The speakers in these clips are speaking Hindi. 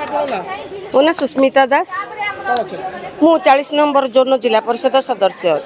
मो ना सुस्मिता दास मु 40 नंबर जोन जिला परिषद सदस्य।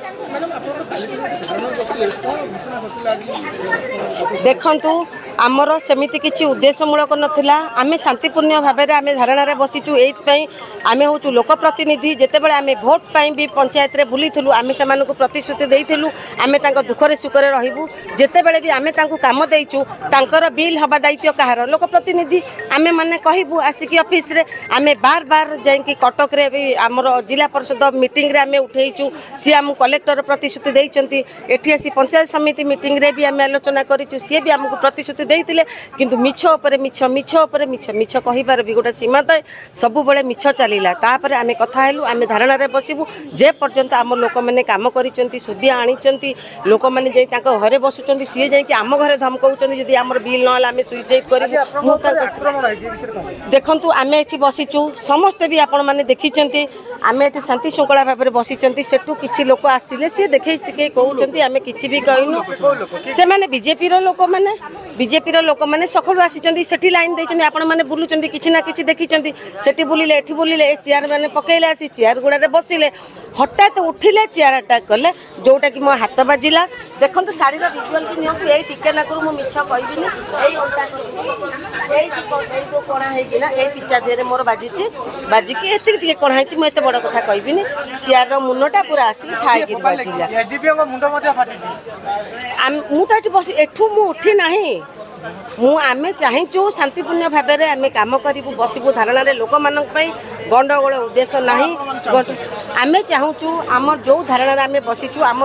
देखंतु आमर सेमिति किछि उद्देश्यमूलक नथिला। आमे शांतिपूर्ण भाव में आमे धारणा बसीचु। एइतपई आमे होचु लोकप्रतिनिधि। जेतेबेले आमे भोट पाई भी पंचायत रे बुलीथिलु आमे सेमानकु प्रतिश्रुति देइथिलु आमे तांको दुखरे सुखरे रहिबु। जेतेबेले भी आमे तांको काम देइचु तांकर बिल हबा दायित्व कहार लोकप्रतिनिधि आमे माने कहिबु आसिकी ऑफिस रे। आमे बार बार जाइकी कटक रे भी आमर जिला परिषद मीटिंग रे आमे उठेइचु। सी आम कलेक्टर प्रतिश्रुति देइचंती। एठी आसी पंचायत समिति मीटिंग रे भी आमे आलोचना करिचु। सी भी आमको प्रतिश्रुति देइतिले किंतु मिछ उपरे मिछ मिछ उपरे मिछ मिछ कहिबार भी गोटे सीमा तय सबु बेले मिछ चलीला। तापर आमे कथा हेलु आमे धारणा रे बसिबु जे पर्यंत आम लोक माने काम करिचंती सुदिया आनिचंती लोक माने जे तांको घरे बसुचंती सी जाई कि आम घरे धमकाउचंती यदि हमर बिल न हला आमे सुइसाइड करिबु। मु देखंतु आमे एठी बसिचु समस्त भी आपण माने देखिचंती आमे एठी शांति शृंखला भाव में बसिचंती। सेठू किछि लोक आसिले सी देखै सिके कहउचंती आमे किछि भी कहिनु। से माने बीजेपी रो लोक माने सखळु आसिचंती सेठी लाइन दैचंती आपण माने बुलुचंती किछि ना किछि देखिचंती सेठी बुलिले एठी बुलिले ए चेयर माने पकेइले आसी चेयर गुडा रे बसिले हठात उठिले चेयर अटैक कले जोटा कि मो हाथ बाजिला। देखंतु साड़ी रो विजुअल कि नियंतु एई टिके ना करू मो मिछ कहिबिनी। एई ओटा एई जो कोणा हेगिना एई पिचा देरे मोर बाजिची बाजिकी एति टिके कोणा हेची मो एते बड़ कथा कहिबिनी। चेयर रो मुन्नटा पूरा आसी ठाई कि बाजिला। एडीपी को मुंडो मध्ये फाटिची मु त एठी बसी एठू मु उठी नाही। मु आमे चाहिचु शांतिपूर्ण भाव में आमे काम करिबु बसिबु धारणा रे लोक मानक पई गंडगोल उद्देश्य नाही। आमे चाहूचु आम जो धारणा रे आमे बसिचु आम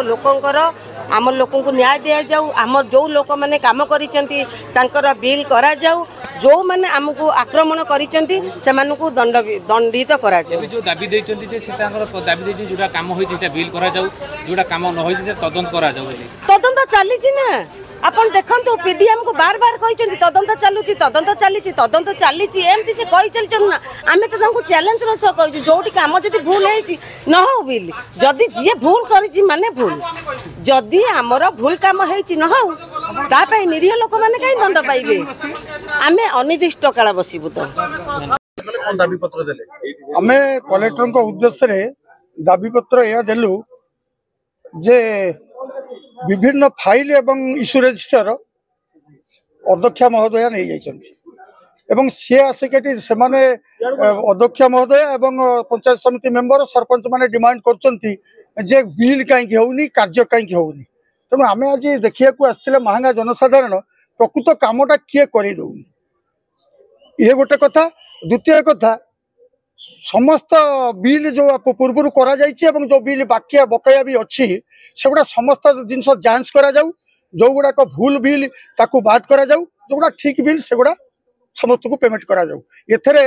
लोकंको न्याय दिया जाऊ। आम जो लोक माने काम करिचंती तांकर बिल करा जाऊ। जो माने हमको आक्रमण करिचंती सेमानकु दंडित करा जाऊ। जो दाबी दैचंती जे तांकर दाबी दैची जोडा काम होई जेटा बिल करा जाऊ जोडा काम न होई जे तदंत करा जाऊ। तदंत चली छी ना अपन देखंतु पीडीएम को बार बार कहिचंती तदंत चली एमती से कहि चलचन ना। आमे त तांको चैलेंज रस कहिचु जोटी काम जदी भूल हेची न हो बिल जदी जे भूल करिची माने भूल जदी हमर भूल काम हेची न हो ता पई निरीह लोक माने काई दंड पाइबे। आमे अनिर्दिष्ट काल बसिबु त कोन दाबी पत्र देले आमे कलेक्टर को उद्देश्य रे दाबी पत्र या देलु जे विभिन्न फाइल एवं इश्यू रजिस्टर अध्यक्ष महोदय नहीं जाइछन सी आसिक से माने अध्यक्ष महोदय एवं पंचायत समिति मेंबर सरपंच माने डिमांड करचंती जे बिल कहीं होनी कार्य कहीं होनी। तेणु आम आज देखिया आसते महांगा जनसाधारण प्रकृत कामटा किए करे दौनी ये गोटे कथा। द्वितीय कथा समस्त बिल जो पूर्व करा जाइछि एवं जो बिल बाकी बकाया भी अच्छी सेगुड़ा समस्त जिनस जांच करा जाऊ। जो गुड़ाक भूल बिल ताकू बाद करा जाऊ जो गुड़ा ठीक बिल सेगुड़ा समस्त को पेमेंट करा जाऊ। एथरे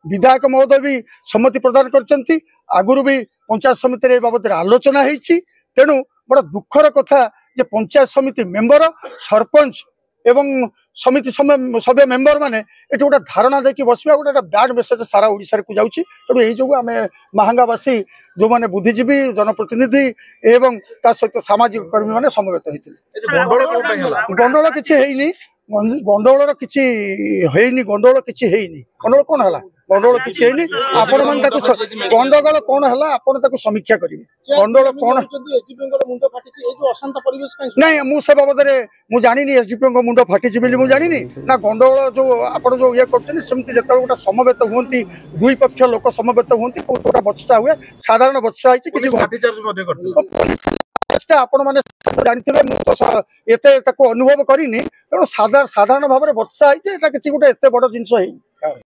विधायक महोदय भी सम्मति प्रदान करचंती। आगुरु भी पंचायत समिति रे बाबद आलोचना हेछि। तेणु बड़ा दुखर कथा जे पंचायत समिति मेंबर सरपंच एवं समिति सभ्य मेंबर माने एठी गोटे धारणा देखि बसबा गोटे बैड मेसेज सारा ओडिसा को जाउछि। तेणु एही जो आमे महांगावासी जो माने बुद्धिजीवी जनप्रतिनिधि एवं ता सहित सामाजिक कर्मी माने समवेत होइतिले। गंडोल किछि हेइनी गंडोलर किछि हेइनी गंडोल कोन हला गंडोल किछि हेइनी आपण मान ताको गंडगोल कोन हला आपण ताको समीक्षा करिवे। गंडोल कोन एसडीपी को मुंडो फाटिछि ए जो अशांत परिवेश काई नहीं मु से बाबद रे मु जानिनी एसडीपी को मुंडो फाटिछि बिली मु जानिनी ना गंडोल जो आपण जो ये करछन सेमति जता गोटा समवेत होंती दुई पक्ष लोक समवेत होंती गोटा बचसा हुए साधारण बचसा आइछि किछि घाटी चार्ज मध्ये करते आपण माने जानथिबे मु तो एते ताको अनुभव करिनी। तेणु साधारण भाव में बचसा आइछि एटा किछि गोटे एते बड़ जिंस हेइ।